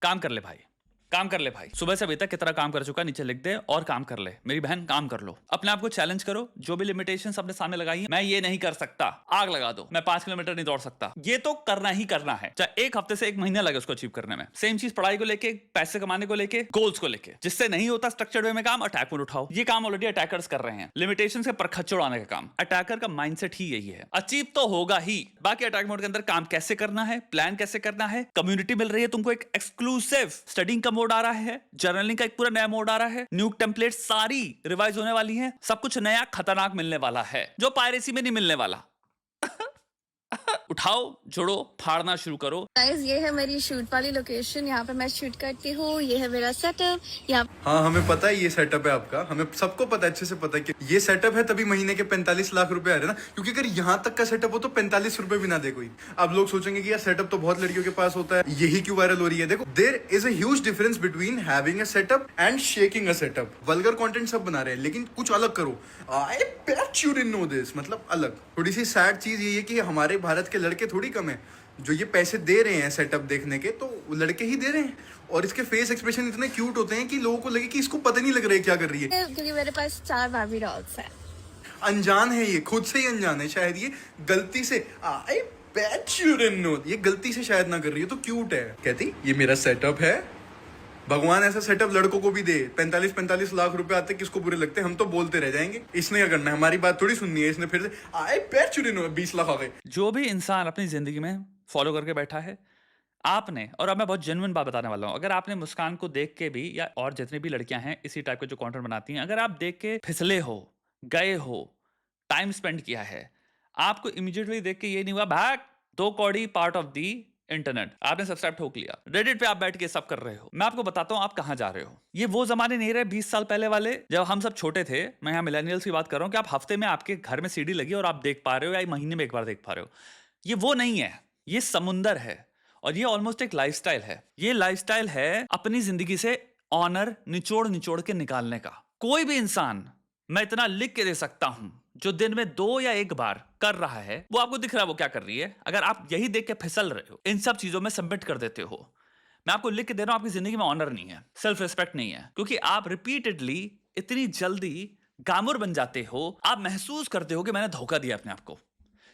काम कर ले भाई, काम कर ले भाई। सुबह से अभी तक कितना काम कर चुका, नीचे लिख दे और काम कर ले। मेरी बहन काम कर लो, अपने आप को चैलेंज करो। जो भी लिमिटेशंस अपने सामने लगाई है, मैं ये नहीं कर सकता, आग लगा दो। मैं 5 किलोमीटर नहीं दौड़ सकता, ये तो करना ही करना है, चाहे 1 हफ्ते से 1 महीना लगे उसको अचीव करने में। सेम चीज पढ़ाई को लेके, पैसे कमाने को लेके, गोल्स को लेके। जिससे नहीं होता स्ट्रक्चर्ड वे में काम, अटैक मोड उठाओ। ये काम ऑलरेडी अटैकर्स कर रहे हैं, लिमिटेशंस के परखच्च उड़ाने का काम। अटैकर का माइंडसेट ही यही है, अचीव तो होगा ही। बाकी अटैक मोड के अंदर काम कैसे करना है, प्लान कैसे करना है, कम्युनिटी मिल रही है तुमको, एक एक्सक्लूसिव स्टडिंग का मोड आ रहा है, जर्नलिंग का एक पूरा नया मोड आ रहा है, न्यू टेम्पलेट सारी रिवाइज होने वाली है, सब कुछ नया खतरनाक मिलने वाला है जो पायरेसी में नहीं मिलने वाला। उठाओ, जोड़ो, फाड़ना शुरू करो। गाइस, ये है मेरी शूट वाली लोकेशन, यहाँ पे मैं शूट करती हूँ। ये है मेरा सेटअप यहाँ। हाँ, हमें पता है ये सेटअप है आपका, हमें सबको पता है, अच्छे से पता है कि ये सेटअप है, तभी महीने के 45 लाख रुपए आ रहे हैं ना। क्योंकि अगर यहाँ तक का सेटअप हो तो 45 रुपए भी ना दे कोई। अब लोग सोचेंगे कि यार सेटअप तो बहुत लड़कियों के पास होता है, यही क्यों वायरल हो रही है। देखो, there is a huge difference between having a setup and shaking a setup. Vulgar content सब बना रहे हैं, लेकिन कुछ अलग करो। I bet you didn't know this, मतलब अलग। थोड़ी सी सैड चीज ये है कि हमारे भारत के लड़के थोड़ी कम है जो ये पैसे दे रहे हैं सेटअप देखने के, तो लड़के ही दे रहे हैं। और इसके फेस एक्सप्रेशन इतने क्यूट होते हैं कि लोगों को लगे कि इसको पता नहीं लग रहा है क्या कर रही है। क्योंकि मेरे पास 4 बार्बी डॉल्स हैं। अनजान है ये, खुद से ही अनजान है शायद। ये गलती से, I bet you didn't no, ये गलती से शायद ना कर रही है, तो क्यूट है। कहती ये मेरा सेटअप है। भगवान ऐसा सेटअप लड़कों को भी दे। 45-45 लाख रुपए आते किसको बुरे लगते हैं, हम तो बोलते रह जाएंगे। इसने क्या करना है, हमारी बात थोड़ी सुननी है। इसने फिर से I bet you didn't know 20 lakh आ गए। जो भी इंसान अपनी जिंदगी में फॉलो करके बैठा है, आपने, और अब मैं बहुत जेन्युइन बात बताने वाला हूं, अगर आपने मुस्कान को देख के भी, या और जितनी भी लड़कियां हैं इसी टाइप के जो कंटेंट बनाती हैं, अगर आप देख के फिसले हो, गए हो, टाइम स्पेंड किया है, आपको इमीडिएटली देख के ये नहीं हुआ भाग 2 कौड़ी पार्ट ऑफ दी इंटरनेट, आपने सब्सक्राइब ठोक लिया, रेडिट पे आप बैठ के सब कर रहे हो। मैं आपको बताता हूं आप कहां जा रहे हो। ये वो जमाने नहीं रहे 20 साल पहले वाले, जब हम सब छोटे थे। मैं यहाँ मिलेनियल्स की बात कर रहा हूं कि आप हफ्ते में आपके घर में सीडी लगी और आप देख पा रहे हो, या महीने में एक बार देख पा रहे हो। ये वो नहीं है, ये समुंदर है। और ये ऑलमोस्ट एक लाइफस्टाइल है। ये लाइफस्टाइल है अपनी जिंदगी से ऑनर निचोड़ निचोड़ के निकालने का। कोई भी इंसान, मैं इतना लिख के दे सकता हूं, जो दिन में 2 या 1 बार कर रहा है, वो आपको दिख रहा है वो क्या कर रही है। अगर आप यही देख के फिसल रहे हो, इन सब चीजों में सबमिट कर देते हो, मैं आपको लिख के दे रहा हूं, आपकी जिंदगी में ऑनर नहीं है, सेल्फ रिस्पेक्ट नहीं है। क्योंकि आप रिपीटेडली इतनी जल्दी गामुर बन जाते हो, आप महसूस करते हो कि मैंने धोखा दिया अपने आप को,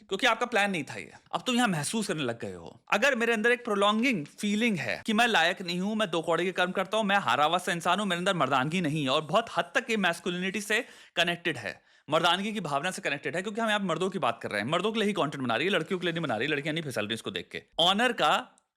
क्योंकि आपका प्लान नहीं था ये। अब तुम यहां महसूस करने लग गए हो। अगर मेरे अंदर एक प्रोलॉन्गिंग फीलिंग है कि मैं लायक नहीं हूं, मैं 2 कौड़ी के कर्म करता हूं, मैं हारा हुआ सा इंसान हूं, मेरे अंदर मर्दानगी नहीं है, और बहुत हद तक ये मैस्कुलिनिटी से कनेक्टेड है, मर्दानगी की भावना से कनेक्टेड है। क्योंकि हम यहाँ पे मर्दों की बात कर रहे हैं, मर्दों के लिए ही कंटेंट बना रही है, लड़कियों के लिए नहीं बना रही, लड़कियां नहीं फिसल रही इसको देख के। ऑनर का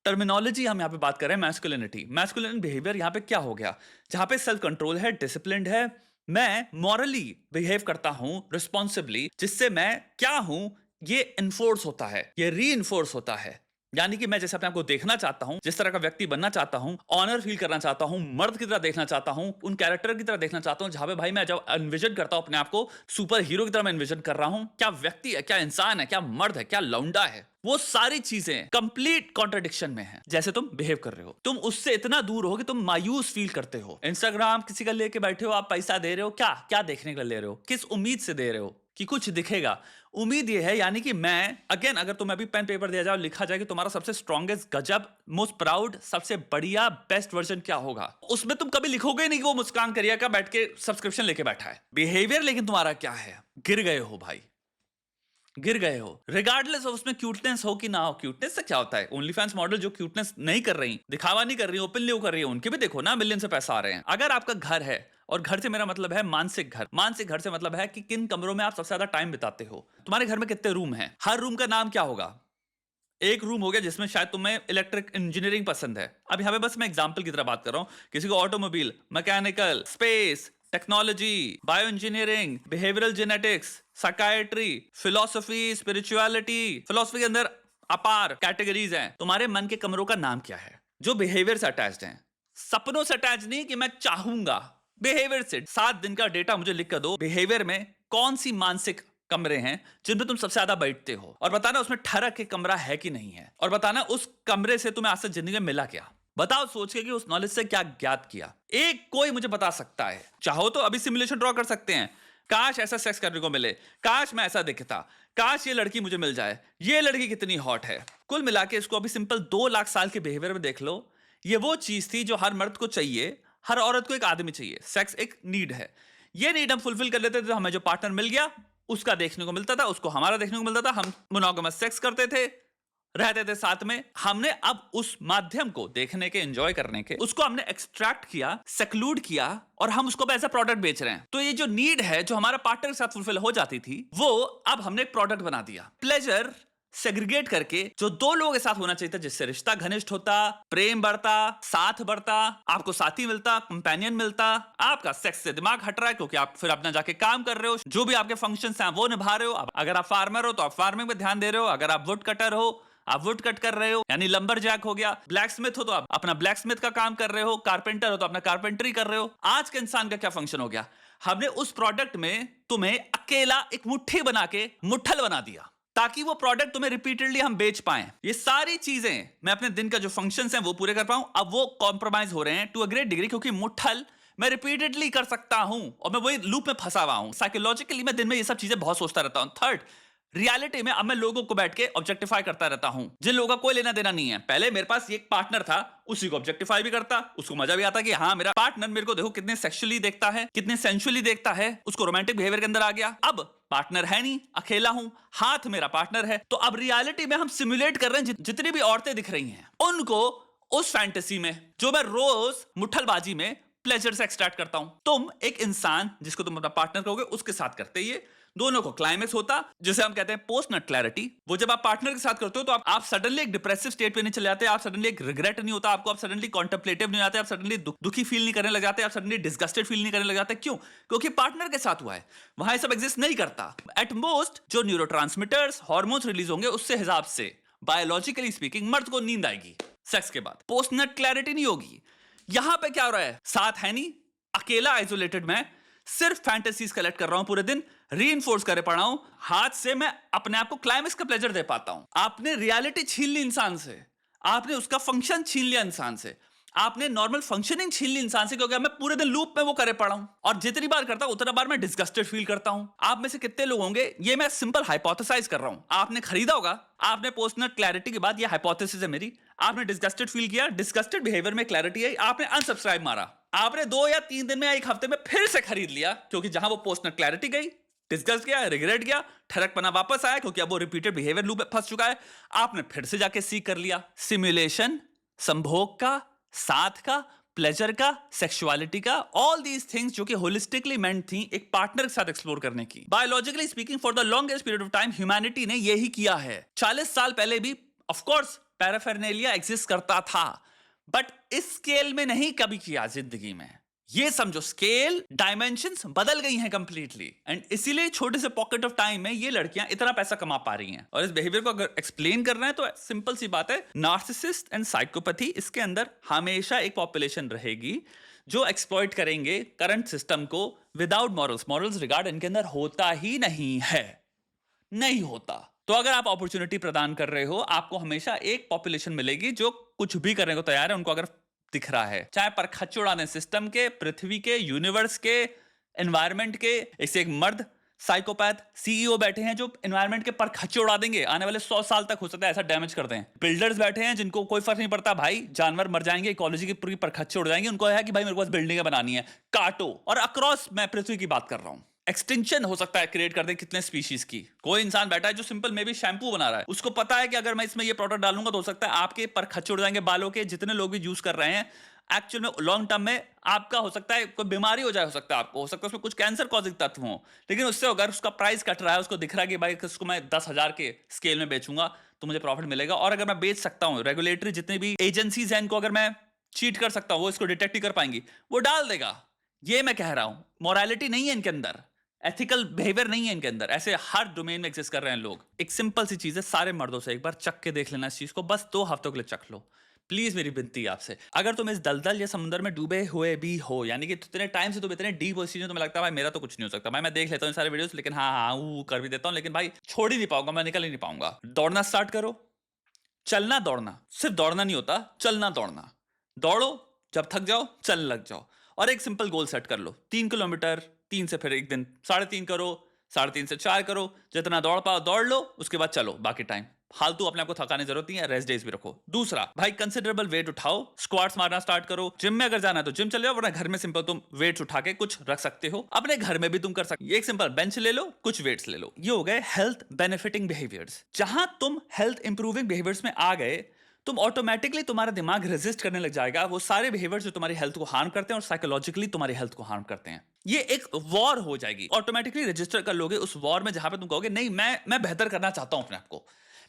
टर्मिनोलॉजी हम यहाँ पे बात कर रहे हैं, मैस्कुलिनिटी, मैस्कुलिन बिहेवियर। यहाँ पे क्या हो गया, जहां पे सेल्फ कंट्रोल है, डिसिप्लिन है, मैं मॉरली बिहेव करता हूं रिस्पॉन्सिबली, जिससे मैं क्या हूं ये इन्फोर्स होता है, ये री इन्फोर्स होता है। यानी कि मैं जैसे अपने आप को देखना चाहता हूं, जिस तरह का व्यक्ति बनना चाहता हूं, ऑनर फील करना चाहता हूं, मर्द की तरह देखना चाहता हूं, उन कैरेक्टर की तरह देखना चाहता हूं, जहां पे भाई मैं जब एनविजन करता हूं अपने आप को सुपर हीरो की तरह मैं एनविजन कर रहा हूं, क्या व्यक्ति है, क्या इंसान है, क्या मर्द है, क्या लौंडा है, वो सारी चीजें कंप्लीट कॉन्ट्रडिक्शन में है। जैसे तुम बिहेव कर रहे हो, तुम उससे इतना दूर हो कि तुम मायूस फील करते हो। इंस्टाग्राम किसी का लेके बैठे हो, आप पैसा दे रहे हो, क्या क्या देखने के लिए ले रहे हो, किस उम्मीद से दे रहे हो कि कुछ दिखेगा। उम्मीद ये है, यानी कि मैं अगेन, अगर तुम्हें अभी पेन पेपर दिया जाए और लिखा जाए कि तुम्हारा सबसे स्ट्रॉन्गेस्ट, गजब, मोस्ट प्राउड, सबसे बढ़िया, बेस्ट वर्जन क्या होगा, उसमें तुम कभी लिखोगे नहीं कि वो मुस्कान करिया का बैठ के सब्सक्रिप्शन लेके बैठा है। बिहेवियर लेकिन तुम्हारा क्या है, गिर गए हो भाई, गिर गए हो। रिगार्डलेस ऑफ उसमें क्यूटनेस हो कि ना हो। क्यूटनेस से क्या होता है, ओनली फैंस मॉडल जो क्यूटनेस नहीं कर रही, दिखावा नहीं कर रही, ओपनली कर रही है, उनके भी देखो ना, मिलियन से पैसा आ रहे हैं। अगर आपका घर है, और घर से मेरा मतलब है मानसिक घर, मानसिक घर से मतलब है कि किन कमरों में आप सबसे ज्यादा टाइम बिताते हो। तुम्हारे घर में कितने रूम हैं, हर रूम का नाम क्या होगा। एक रूम हो गया जिसमें शायद तुम्हें इलेक्ट्रिक इंजीनियरिंग पसंद है। अब यहाँ पे बस मैं एग्जांपल की तरह बात कर रहा हूँ। किसी को automobile, mechanical, space technology, bio engineering, behavioural genetics, psychiatry, philosophy, spirituality. Philosophy के अंदर अपार कैटेगरीज हैं। तुम्हारे मन के कमरों का नाम क्या है, जो बिहेवियर से अटैच्ड हैं, सपनों से अटैच नहीं कि मैं चाहूंगा, बिहेवियर से। 7 दिन का डेटा मुझे लिख कर दो, बिहेवियर में कौन सी मानसिक कमरे हैं जिनमें तुम सबसे ज्यादा बैठते हो, और बताना उसमें ठहरक के कमरा है कि नहीं है, और बताना उस कमरे से तुम्हें आज तक जिंदगी में मिला क्या। बताओ सोच के कि उस नॉलेज से क्या ज्ञात किया। एक कोई मुझे बता सकता है, चाहो तो अभी सिमुलेशन ड्रॉ कर सकते हैं। काश ऐसा सेक्स करने को मिले, काश मैं ऐसा दिखता, काश ये लड़की मुझे मिल जाए, ये लड़की कितनी हॉट है। कुल मिला के इसको अभी सिंपल 2 लाख साल के बिहेवियर में देख लो, ये वो चीज थी जो हर मर्द को चाहिए, हर औरत को एक आदमी चाहिए। सेक्स एक नीड है। ये नीड हम फुलफिल कर लेते थे तो हमें जो पार्टनर मिल गया उसका देखने को मिलता था, उसको हमारा देखने को मिलता था, हम मोनोगमस सेक्स करते थे, रहते थे साथ में। हमने अब उस माध्यम को देखने के, एंजॉय करने के, उसको हमने एक्सट्रैक्ट किया, सेक्लूड किया और हम उसको एज अ प्रोडक्ट बेच रहे हैं। तो ये जो नीड है जो हमारा पार्टनर के साथ फुलफिल हो जाती थी, वो अब हमने एक प्रोडक्ट बना दिया। प्लेजर सेग्रीगेट करके जो दो लोगों के साथ होना चाहिए था, जिससे रिश्ता घनिष्ठ होता, प्रेम बढ़ता, साथ बढ़ता, आपको साथी मिलता, कंपेनियन मिलता, आपका सेक्स से दिमाग हट रहा है क्योंकि आप फिर अपना जाके काम कर रहे हो, जो भी आपके फंक्शंस हैं वो निभा रहे हो। अगर आप फार्मर हो तो आप फार्मिंग पे ध्यान दे रहे हो, अगर आप वुड कटर हो आप वुड कट कर रहे हो, यानी लंबर जैक हो गया। ब्लैक स्मिथ हो तो आप अपना ब्लैक स्मिथ का काम कर रहे हो, कारपेंटर हो तो अपना कारपेंटरी कर रहे हो। आज के इंसान का क्या फंक्शन हो गया, हमने उस प्रोडक्ट में तुम्हें अकेला एक मुट्ठी बना के मुट्ठल बना दिया ताकि वो प्रोडक्ट तुम्हें रिपीटेडली हम बेच पाएं। ये सारी चीजें मैं अपने दिन का जो फंक्शंस हैं वो पूरे कर पाऊं, अब वो कॉम्प्रोमाइज हो रहे हैं टू अ ग्रेट डिग्री, क्योंकि मुट्ठल मैं रिपीटेडली कर सकता हूं और मैं वही लूप में फंसा हुआ हूं। साइकोलॉजिकली मैं दिन में ये सब चीजें बहुत सोचता रहता हूं। थर्ड, रियलिटी में अब मैं लोगों को बैठ के ऑब्जेक्टिफाई करता रहता हूं, जिन लोगों का कोई लेना देना नहीं है। पहले मेरे पास एक पार्टनर था, उसी को ऑब्जेक्टिफाई भी करता, उसको मजा भी आता कि हाँ मेरा पार्टनर मेरे को देखो कितने सेक्सुअली देखता है, कितने सेंसुअली देखता है, उसको रोमांटिक बिहेवियर के अंदर आ गया। अब पार्टनर है नहीं, अकेला हूं, हाथ मेरा पार्टनर है। तो अब रियलिटी में हम सिमुलेट कर रहे हैं जितनी भी औरतें दिख रही हैं उनको उस फैंटेसी में जो मैं रोज मुट्ठलबाजी में प्लेजर से एक्सट्रैक्ट करता हूं। तुम एक इंसान जिसको तुम अपना पार्टनर कहोगे उसके साथ करते ही दोनों को क्लाइमेक्स होता, जिसे हम कहते हैं पोस्ट नट क्लैरिटी। वो जब आप पार्टनर के साथ करते हो तो आप सडनली एक डिप्रेसिव स्टेट पे नहीं चले जाते, आप सडनली एक रिग्रेट नहीं होता आपको, आप सडनली कॉन्टेम्पलेटिव नहीं आते, आप सडनली दुखी फील नहीं करने लग जाते, आप सडनली डिस्गस्टेड फील नहीं करने लग जाते। क्यों? क्योंकि पार्टनर के साथ हुआ है, वहां ये सब एग्जिस्ट नहीं करता। एट मोस्ट जो न्यूरोट्रांसमीटर्स हार्मोन्स रिलीज होंगे उससे हिसाब से बायोलॉजिकली स्पीकिंग मर्द को नींद आएगी सेक्स के बाद, पोस्ट नट क्लैरिटी नहीं होगी। यहां पे क्या हो रहा है, साथ है नहीं, अकेला आइसोलेटेड, मैं सिर्फ फैंटेसीज कलेक्ट कर रहा हूं पूरे दिन, रीइंफोर्स करे पड़ा हूं, हाथ से मैं अपने आप को क्लाइमेक्स का प्लेजर दे पाता हूं। आपने रियलिटी छीन ली इंसान से, आपने उसका फंक्शन छीन लिया इंसान से, आपने नॉर्मल फंक्शनिंग छीन ली इंसान से, क्योंकि मैं पूरे दिन लूप में वो करे पड़ा हूं और जितनी बार करता हूं उतना बार मैं डिस्गस्टेड फील करता हूं। आप में से कितने लोग होंगे, ये मैं सिंपल हाइपोथेसाइज कर रहा हूं, आपने खरीदा होगा, आपने पोस्ट नट क्लैरिटी के बाद, ये हाइपोथेसिस है मेरी, आपने डिस्गस्टेड फील किया, डिस्गस्टेड बिहेवियर में क्लैरिटी आई, आपने अनसब्सक्राइब मारा, आपने 2 या 3 दिन में या 1 हफ्ते में फिर से खरीद लिया, क्योंकि जहां वो पोस्ट नट क्लैरिटी गई, डिस्गस्ट गया, रिग्रेट गया, ठरकपना वापस आया क्योंकि अब वो रिपीटेड बिहेवियर लूप में फंस चुका है, आपने फिर से जाके सीख कर लिया। सिमुलेशन, संभोग का, साथ का, प्लेजर का, सेक्सुअलिटी का, ऑल दीज थिंग्स जो कि होलिस्टिकली मेंट थी एक पार्टनर के साथ एक्सप्लोर करने की। Biologically speaking for the longest period of time humanity ने यही किया है। 40 साल पहले भी ऑफ कोर्स पैराफेरनेलिया एग्जिस्ट करता था, बट इस स्केल में नहीं कभी किया जिंदगी में। ये समझो स्केल, डायमेंशंस बदल गई हैं कंप्लीटली, एंड इसीलिए छोटे से पॉकेट ऑफ टाइम में ये लड़कियां इतना पैसा कमा पा रही हैं। और इस बिहेवियर को अगर एक्सप्लेन करना है तो सिंपल सी बात है, नार्सिसिस्ट एंड साइकोपैथी, इसके अंदर हमेशा एक पॉपुलेशन रहेगी जो एक्सप्लॉइट करेंगे करंट सिस्टम को विदाउट मॉरल्स रिगार्ड इनके अंदर होता ही नहीं है, नहीं होता। तो अगर आप अपॉर्चुनिटी प्रदान कर रहे हो, आपको हमेशा एक पॉपुलेशन मिलेगी जो कुछ भी करने को तैयार है, उनको अगर दिख रहा है, चाहे परखच्चे उड़ाने सिस्टम के, पृथ्वी के, यूनिवर्स के, एनवायरनमेंट के। इससे एक मर्द साइकोपैथ सीईओ बैठे हैं जो एनवायरनमेंट के परखच्चे उड़ा देंगे, आने वाले 100 साल तक हो सकता है ऐसा डैमेज कर दें। बिल्डर्स बैठे हैं जिनको कोई फर्क नहीं पड़ता, भाई जानवर मर जाएंगे, इकोलॉजी के पूरी परखच्चे उड़ जाएंगे, उनको है कि भाई मेरे को बस बिल्डिंगें बनानी है, काटो। और अक्रॉस मैं पृथ्वी की बात कर रहा हूं, एक्सटिंक्शन हो सकता है क्रिएट कर दे कितने स्पीशीज की। कोई इंसान बैठा है जो सिंपल में भी शैम्पू बना रहा है, उसको पता है कि अगर मैं इसमें ये प्रोडक्ट डालूंगा तो हो सकता है आपके परखच्चे उड़ जाएंगे बालों के, जितने लोग भी यूज कर रहे हैं। एक्चुअल में लॉन्ग टर्म में आपका हो सकता है कोई बीमारी हो जाए, हो सकता है आपको, हो सकता है उसमें कुछ कैंसर कॉजिंग तत्व हो, लेकिन उससे अगर उसका प्राइस कट रहा है, उसको दिख रहा है कि भाई इसको मैं 10,000 के स्केल में बेचूंगा तो मुझे प्रॉफिट मिलेगा, और अगर मैं बेच सकता हूँ, रेगुलेटरी जितनी भी एजेंसीज हैं इनको अगर मैं चीट कर सकता हूँ, वो इसको डिटेक्ट नहीं कर पाएंगी, वो डाल देगा। ये मैं कह रहा हूँ, मोरालिटी नहीं है इनके अंदर, एथिकल बिहेवियर नहीं है इनके अंदर। ऐसे हर डोमेन में एग्जिस्ट कर रहे हैं लोग। एक सिंपल सी चीज है, सारे मर्दों से एक बार चख के देख लेना इस चीज को, बस 2 हफ्तों के लिए चख लो प्लीज, मेरी विनती है आपसे। अगर तुम इस दलदल या समुद्र में डूबे हुए भी हो, यानी कि इतने टाइम से तुम इतने डीप हो इस चीज में, तुम्हें लगता है भाई मेरा तो कुछ नहीं हो सकता, भाई मैं देख लेता हूँ सारे वीडियोस, लेकिन हाँ वो कर भी देता हूँ, लेकिन भाई छोड़ ही नहीं पाऊंगा, मैं निकल ही नहीं पाऊंगा। दौड़ना स्टार्ट करो, चलना दौड़ना, सिर्फ दौड़ना नहीं होता, चलना दौड़ना। दौड़ो, जब थक जाओ चल लग जाओ, और एक सिंपल गोल सेट कर लो, 3 किलोमीटर, 3 से फिर एक दिन 3.5 करो, 3.5 से 4 करो, जितना दौड़ पाओ दौड़ लो, उसके बाद चलो बाकी टाइम। फालतू अपने आप को थकाने की जरूरत नहीं है, रेस्ट डेज भी रखो। दूसरा भाई, कंसिडरेबल वेट उठाओ, स्क्वाट्स मारना स्टार्ट करो। जिम में अगर जाना है तो जिम चले जाओ, वरना घर में सिंपल तुम वेट्स उठा के कुछ रख सकते हो। अपने घर में भी तुम कर सकते हो, एक सिंपल बेंच ले लो, कुछ वेट्स ले लो। ये हो गए हेल्थ बेनिफिटिंग बिहेवियर्स। जहां तुम हेल्थ इंप्रूविंग बिहेवियर्स में आ गए, तुम ऑटोमेटिकली तुम्हारा दिमाग रेजिस्ट करने लग जाएगा वो सारे बिहेवियर जो तुम्हारी हेल्थ को हार्म करते हैं और साइकोलॉजिकली तुम्हारी हेल्थ को हार्म करते हैं। ये एक वॉर हो जाएगी, ऑटोमेटिकली रजिस्टर कर लोगे उस वॉर में, जहां पे तुम कहोगे नहीं मैं बेहतर करना चाहता हूं अपने आप को,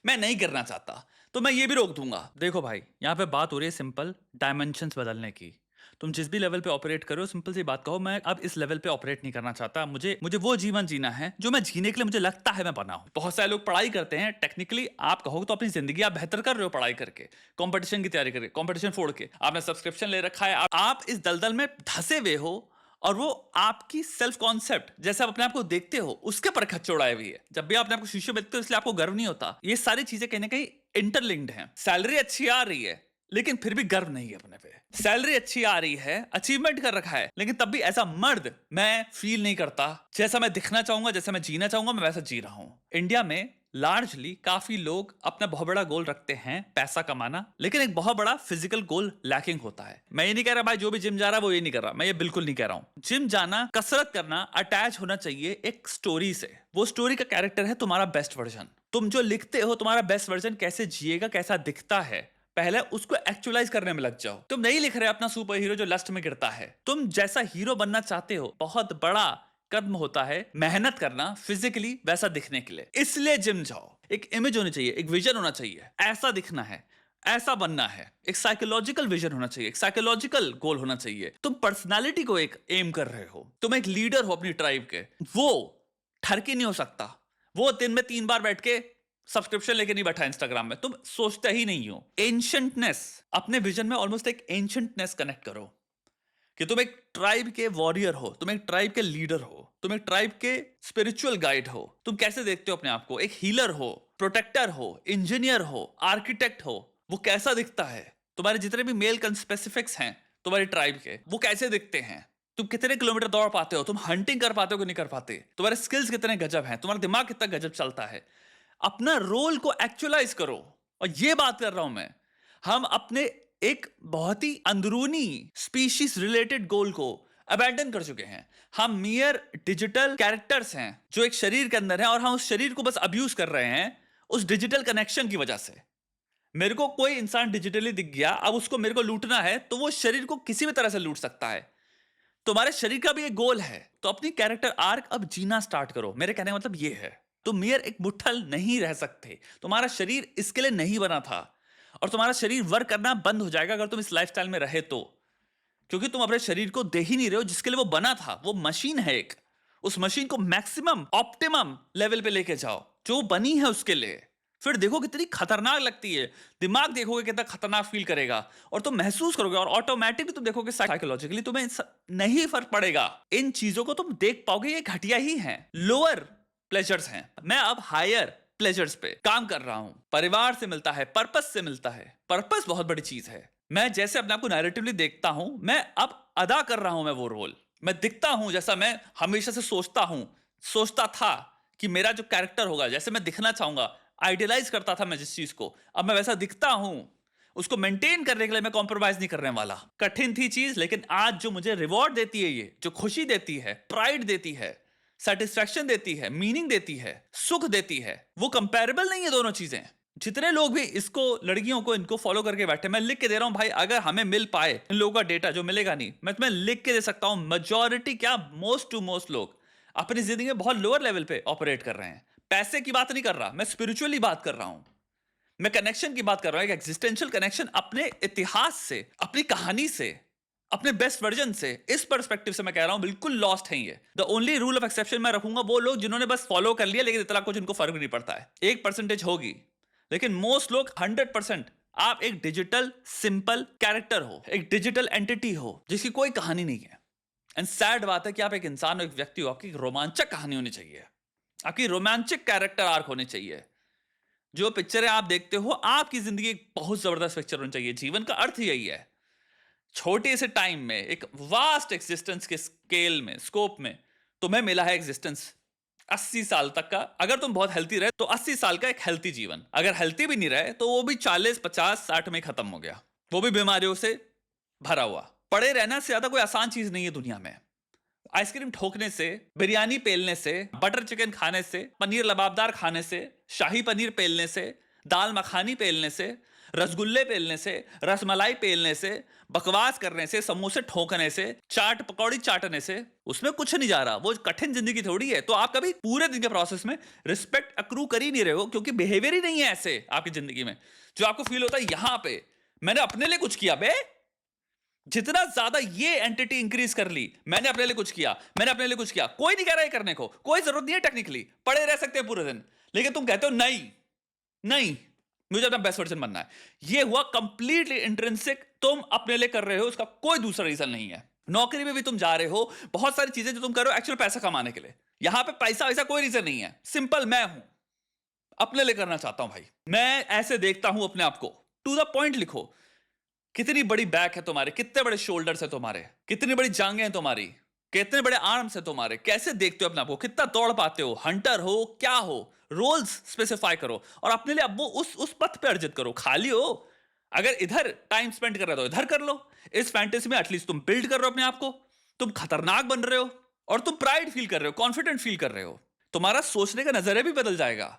मैं नहीं करना चाहता, तो मैं ये भी रोक दूंगा। देखो भाई, यहां पे बात हो रही है सिंपल डायमेंशंस बदलने की। तुम जिस भी लेवल पे ऑपरेट करो, सिंपल सी बात कहो, मैं अब इस लेवल पे ऑपरेट नहीं करना चाहता, मुझे वो जीवन जीना है जो मैं जीने के लिए मुझे लगता है मैं बना हूं। बहुत सारे लोग पढ़ाई करते हैं, टेक्निकली आप कहो तो अपनी जिंदगी आप बेहतर कर रहे हो पढ़ाई करके, कंपटीशन की तैयारी करके, कंपटीशन फोड़ के, आपने सब्सक्रिप्शन ले रखा है, आप इस दलदल में धंसे हुए हो, और वो आपकी सेल्फ कॉन्सेप्ट जैसे आप अपने आप को देखते हो उसके पर खच्चोड़ाई हुई है। जब भी आप अपने आप को शीशे में देखते हो, इसलिए आपको गर्व नहीं होता। ये सारी चीजें कहीं ना कहीं इंटरलिंक्ड हैं। सैलरी अच्छी आ रही है लेकिन फिर भी गर्व नहीं है अपने पे। सैलरी अच्छी आ रही है, अचीवमेंट कर रखा है, लेकिन तब भी ऐसा मर्द मैं फील नहीं करता। जैसा मैं दिखना चाहूंगा, जैसा मैं जीना चाहूंगा, मैं वैसा जी रहा हूं। इंडिया में लार्जली काफी लोग अपना बहुत बड़ा गोल रखते हैं, पैसा कमाना, लेकिन एक बहुत बड़ा फिजिकल गोल लैकिंग होता है। मैं ये नहीं कह रहा भाई जो भी जिम जा रहा है वो ये नहीं कर रहा, मैं ये बिल्कुल नहीं कह रहा हूं। जिम जाना, कसरत करना अटैच होना चाहिए एक स्टोरी से। वो स्टोरी का कैरेक्टर है तुम्हारा बेस्ट वर्जन। तुम जो लिखते हो तुम्हारा बेस्ट वर्जन कैसे जिएगा, कैसा दिखता है, पहले उसको एक्चुअलाइज करने में लग जाओ। तुम नहीं लिख रहे अपना सुपर हीरो जो लस्ट में गिरता है, तुम जैसा हीरो बनना चाहते हो, बहुत बड़ा कदम होता है मेहनत करना फिजिकली वैसा दिखने के लिए। इसलिए जिम जाओ। एक इमेज होनी चाहिए, एक विजन होना चाहिए, ऐसा दिखना है, ऐसा बनना है। एक साइकोलॉजिकल विजन होना चाहिए, एक साइकोलॉजिकल गोल होना चाहिए। तुम पर्सनालिटी को एक एम कर रहे हो, तुम एक लीडर हो अपनी ट्राइब के, वो ठरकी नहीं हो सकता। वो दिन में 3 बार बैठ के सब्सक्रिप्शन लेके नहीं बैठा इंस्टाग्राम में, तुम सोचते ही नहीं हो। एंशंटनेस, अपने विजन में ऑलमोस्ट एक एंशंटनेस कनेक्ट करो कि तुम एक ट्राइब के वॉरियर हो, तुम एक ट्राइब के लीडर हो, तुम एक ट्राइब के स्पिरिचुअल गाइड हो। तुम कैसे देखते हो अपने आप को, एक हीलर हो, प्रोटेक्टर हो, इंजीनियर हो, आर्किटेक्ट हो, वो कैसा दिखता है। तुम्हारे जितने भी मेल कंस्पेसिफिक्स हैं तुम्हारी ट्राइब के, वो कैसे दिखते हैं। तुम कितने किलोमीटर दौड़ पाते हो, तुम हंटिंग कर पाते हो कि नहीं कर पाते, तुम्हारे स्किल्स कितने गजब हैं, तुम्हारा दिमाग कितना गजब चलता है। अपना रोल को एक्चुअलाइज करो। और ये बात कर रहा हूं मैं, हम अपने एक बहुत ही अंदरूनी स्पीशीज रिलेटेड गोल को अबैंडन कर चुके हैं। हम मियर डिजिटल कैरेक्टर्स हैं जो एक शरीर के अंदर हैं, और हम उस शरीर को बस अब्यूज कर रहे हैं उस डिजिटल कनेक्शन की वजह से। मेरे को कोई इंसान डिजिटली दिख गया, अब उसको मेरे को लूटना है, तो वो शरीर को किसी भी तरह से लूट सकता है। तुम्हारे शरीर का भी एक गोल है, तो अपनी कैरेक्टर आर्क अब जीना स्टार्ट करो। मेरे कहने का मतलब ये है, तुम मियर एक मुट्ठल नहीं रह सकते। तुम्हारा शरीर इसके लिए नहीं बना था, और तुम्हारा शरीर वर्क करना बंद हो जाएगा अगर तुम इस लाइफस्टाइल में रहे तो, क्योंकि तुम अपने शरीर को दे ही नहीं रहे हो जिसके लिए वो बना था। वो मशीन है एक, उस मशीन को मैक्सिमम ऑप्टिमम लेवल पे लेके जाओ जो बनी है उसके लिए। फिर देखो कितनी खतरनाक लगती है, दिमाग देखोगे कितना खतरनाक फील करेगा, और तुम महसूस करोगे, और ऑटोमेटिकली तुम देखोगे साइकोलॉजिकली तुम्हें नहीं फर्क पड़ेगा। इन चीजों को तुम देख पाओगे ये घटिया ही हैं, लोअर प्लेजर्स हैं। मैं अब हायर प्लेजर्स पे काम कर रहा हूं। परिवार से मिलता है, पर्पस से मिलता है। पर्पस बहुत बड़ी चीज है। मैं जैसे अपने आप को नैरेटिवली देखता हूं, मैं अब अदा कर रहा हूं मैं वो रोल। मैं दिखता हूं जैसा मैं हमेशा से सोचता था कि मेरा जो कैरेक्टर होगा, जैसे मैं दिखना चाहूंगा, आइडियलाइज करता था मैं जिस चीज को, अब मैं वैसा दिखता हूं। उसको मेंटेन करने के लिए मैं कॉम्प्रोमाइज नहीं करने वाला। कठिन थी चीज, लेकिन आज जो मुझे रिवॉर्ड देती है, ये जो खुशी देती है, प्राइड देती है, सेटिस्फैक्शन देती है, मीनिंग देती है, सुख देती है, वो कंपैरेबल नहीं है दोनों चीजें। जितने लोग भी इसको, लड़कियों को इनको फॉलो करके बैठे, मैं लिख के दे रहा हूं भाई, अगर हमें मिल पाए इन लोगों का डेटा, जो मिलेगा नहीं, मैं तुम्हें लिख के दे सकता हूं, मेजॉरिटी क्या, मोस्ट टू मोस्ट लोग अपनी जिंदगी में बहुत लोअर लेवल पे ऑपरेट कर रहे हैं। पैसे की बात नहीं कर रहा मैं, स्पिरिचुअली बात कर रहा हूं, मैं कनेक्शन की बात कर रहा हूं, एक एग्जिस्टेंशियल कनेक्शन अपने इतिहास से, अपनी कहानी से, अपने बेस्ट वर्जन से। इस पर्सपेक्टिव से मैं कह रहा हूं बिल्कुल लॉस्ट है ये। The only rule of exception मैं रखूंगा वो लोग जिन्होंने बस फॉलो कर लिया, लेकिन इतना कुछ उनको फर्क नहीं पड़ता है। 1% होगी, लेकिन मोस्ट लोग 100%। आप एक डिजिटल सिंपल कैरेक्टर हो, एक डिजिटल एंटिटी हो जिसकी कोई कहानी नहीं है। एंड सैड बात है कि आप एक इंसान हो, एक व्यक्ति हो, आपकी रोमांचक कहानी होनी चाहिए, आपकी रोमांचक कैरेक्टर आर्क होने चाहिए। जो पिक्चरें आप देखते हो, आपकी जिंदगी एक बहुत जबरदस्त पिक्चर होनी चाहिए। जीवन का अर्थ यही है, छोटे से टाइम में एक वास्ट एग्जिस्टेंस के स्केल में, स्कोप में तुम्हें मिला है एग्जिस्टेंस, 80 साल तक का, अगर तुम बहुत हेल्थी रहे तो 80 साल का एक हेल्थी जीवन, अगर हेल्थी भी नहीं रहे तो वो भी 40, 50, 60 में खत्म हो गया, वो भी बीमारियों से भरा हुआ। पड़े रहना से ज्यादा कोई आसान चीज नहीं है दुनिया में। आइसक्रीम ठोकने से, बिरयानी पेलने से, बटर चिकन खाने से, पनीर लबाबदार खाने से, शाही पनीर पेलने से, दाल मखानी पेलने से, रसगुल्ले पेलने से, रसमलाई पेलने से, बकवास करने से, समोसे ठोकने से, चाट पकौड़ी चाटने से, उसमें कुछ नहीं जा रहा। वो कठिन जिंदगी थोड़ी है। तो आप कभी पूरे दिन के प्रोसेस में रिस्पेक्ट अक्रू कर ही नहीं रहे हो, क्योंकि बिहेवियर ही नहीं है ऐसे आपकी जिंदगी में जो आपको फील होता है यहां पे मैंने अपने लिए कुछ किया बे। जितना ज्यादा ये एंटिटी इंक्रीज कर ली, मैंने अपने लिए कुछ किया, मैंने अपने लिए कुछ किया, कोई नहीं कह रहा है करने को, कोई जरूरत नहीं है, टेक्निकली पड़े रह सकते हैं पूरे दिन, लेकिन तुम कहते हो नहीं नहीं मुझे अपना बेस्ट वर्जन बनना है। ये हुआ कंप्लीटली इंट्रिंसिक, तुम अपने लिए कर रहे हो, उसका कोई दूसरा रीजन नहीं है। नौकरी में भी तुम जा रहे हो, बहुत सारी चीजें जो तुम कर रहे हो एक्चुअल पैसा कमाने के लिए, यहां पे पैसा वैसा कोई रीजन नहीं है। सिंपल मैं हूं, अपने लिए करना चाहता हूं भाई, मैं ऐसे देखता हूं अपने आप को। टू द पॉइंट लिखो, कितनी बड़ी बैक है तुम्हारे, कितने बड़े शोल्डर्स है तुम्हारे, कितनी बड़ी जांघें हैं तुम्हारी, कितने बड़े आर्म्स है तुम्हारे, कैसे देखते हो अपने आप को, कितना दौड़ पाते हो, हंटर हो क्या हो, रोल्स स्पेसिफाई करो और अपने लिए अब वो उस पथ पे अर्जित करो। खाली हो, अगर इधर टाइम स्पेंड कर रहे हो तो इधर कर लो। इस फैंटेसी में एटलीस्ट तुम बिल्ड कर रहे हो अपने आप को, तुम खतरनाक बन रहे हो और तुम प्राइड फील कर रहे हो, कॉन्फिडेंट फील कर रहे हो। तुम्हारा सोचने का नजरिया भी बदल जाएगा।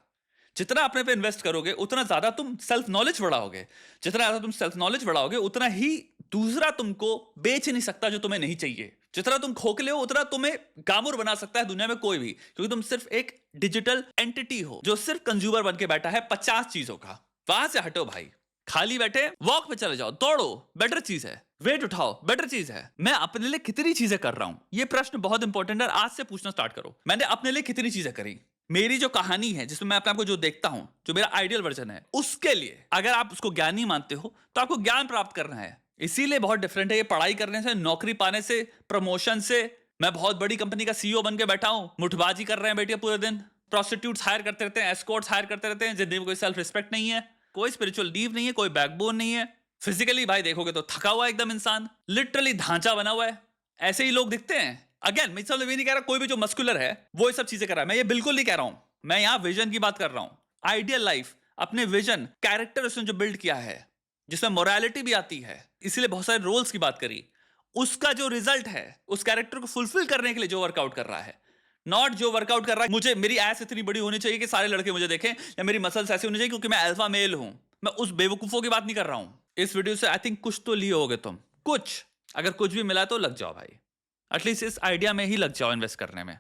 जितना अपने पे इन्वेस्ट करोगे उतना ज्यादा तुम सेल्फ नॉलेज बढ़ाओगे, जितना ज्यादा तुम सेल्फ नॉलेज बढ़ाओगे उतना ही दूसरा तुमको बेच नहीं सकता जो तुम्हें नहीं चाहिए। जितना तुम खोखले हो उतना तुम्हें गामुर बना सकता है दुनिया में कोई भी, क्योंकि तुम सिर्फ एक डिजिटल एंटिटी हो जो सिर्फ कंज्यूमर बन के बैठा है 50 चीजों का। वहां से हटो भाई, खाली बैठे वॉक पे चले जाओ, दौड़ो, बेटर चीज है, वेट उठाओ, बेटर चीज है। मैं अपने लिए कितनी चीजें कर रहा हूं, ये प्रश्न बहुत इंपॉर्टेंट है। आज से पूछना स्टार्ट करो, मैंने अपने लिए कितनी चीजें करी। मेरी जो कहानी है जिसमें मैं अपने आप को जो देखता हूं, जो मेरा आइडियल वर्जन है, उसके लिए अगर आप उसको ज्ञान नहीं मानते हो तो आपको ज्ञान प्राप्त करना है। इसीलिए बहुत डिफरेंट है ये पढ़ाई करने से, नौकरी पाने से, प्रमोशन से। मैं बहुत बड़ी कंपनी का सीईओ बन के बैठा हूं, मुठबाजी कर रहे हैं बेटिया पूरे दिन, प्रोस्टिट्यूट्स हायर करते रहते हैं, एस्कॉर्ट्स हायर करते रहते हैं, जिंदगी में कोई सेल्फ रिस्पेक्ट नहीं है, कोई स्पिरिचुअल नींव नहीं है, कोई बैकबोन नहीं है। फिजिकली भाई देखोगे तो थका हुआ एकदम इंसान, लिटरली ढांचा बना हुआ है। ऐसे ही लोग दिखते हैं। अगेन मैं सब ये नहीं कह रहा कोई भी जो मस्कुलर है वो ये सब चीजें कर रहा है, मैं ये बिल्कुल नहीं कह रहा हूं। मैं यहां विजन की बात कर रहा हूं, आइडियल लाइफ, अपने विजन, कैरेक्टर उसने जो बिल्ड किया है जिसमें मोरालिटी भी आती है, इसीलिए बहुत सारे रोल्स की बात करी, उसका जो रिजल्ट है उस कैरेक्टर को फुलफिल करने के लिए जो वर्कआउट कर रहा है, नॉट जो वर्कआउट कर रहा है मुझे मेरी एस इतनी बड़ी होनी चाहिए कि सारे लड़के मुझे देखें, या मेरी मसल्स ऐसी होनी चाहिए क्योंकि मैं अल्फा मेल हूं। मैं उस बेवकूफों की बात नहीं कर रहा हूं। इस वीडियो से आई थिंक कुछ तो लिए होगे तुम, कुछ, अगर कुछ भी मिला तो लग जाओ भाई, एटलीस्ट इस आइडिया में ही लग जाओ इन्वेस्ट करने में।